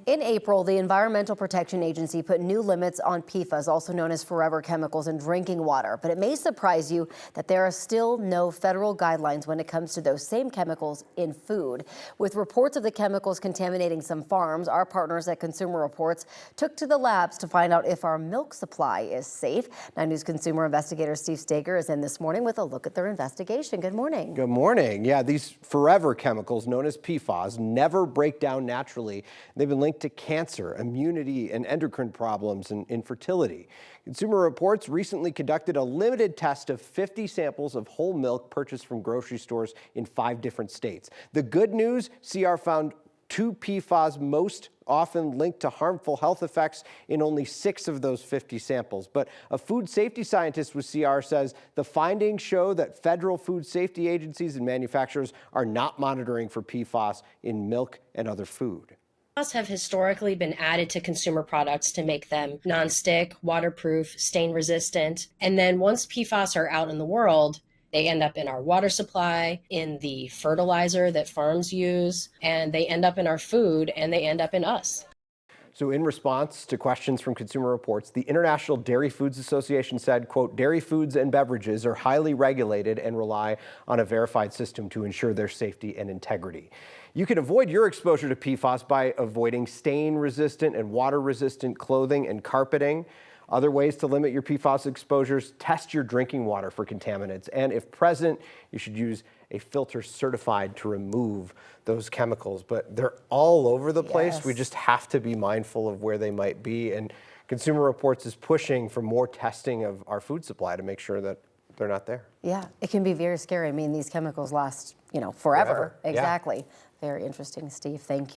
In April, the Environmental Protection Agency put new limits on PFAS, also known as forever chemicals, in drinking water. But it may surprise you that there are still no federal guidelines when it comes to those same chemicals in food. With reports of the chemicals contaminating some farms, our partners at Consumer Reports took to the labs to find out if our milk supply is safe. 9 News consumer investigator Steve Stager is in this morning with a look at their investigation. Good morning. Good morning. Yeah, these forever chemicals known as PFAS never break down naturally. They've been linked to cancer, immunity, and endocrine problems and infertility. Consumer Reports recently conducted a limited test of 50 samples of whole milk purchased from grocery stores in 5 different states. The good news, CR found 2 PFAS most often linked to harmful health effects in only 6 of those 50 samples. But a food safety scientist with CR says the findings show that federal food safety agencies and manufacturers are not monitoring for PFAS in milk and other food. PFAS have historically been added to consumer products to make them nonstick, waterproof, stain resistant. And then once PFAS are out in the world, they end up in our water supply, in the fertilizer that farms use, and they end up in our food, and they end up in us. So in response to questions from Consumer Reports, the International Dairy Foods Association said, quote, dairy foods and beverages are highly regulated and rely on a verified system to ensure their safety and integrity. You can avoid your exposure to PFAS by avoiding stain-resistant and water-resistant clothing and carpeting. Other ways to limit your PFAS exposures: test your drinking water for contaminants, and if present, you should use a filter certified to remove those chemicals. But they're all over the place. Yes. We just have to be mindful of where they might be, and Consumer Reports is pushing for more testing of our food supply to make sure that they're not there. Yeah, it can be very scary. I mean, these chemicals last, forever. Yeah. Exactly. Very interesting, Steve. Thank you.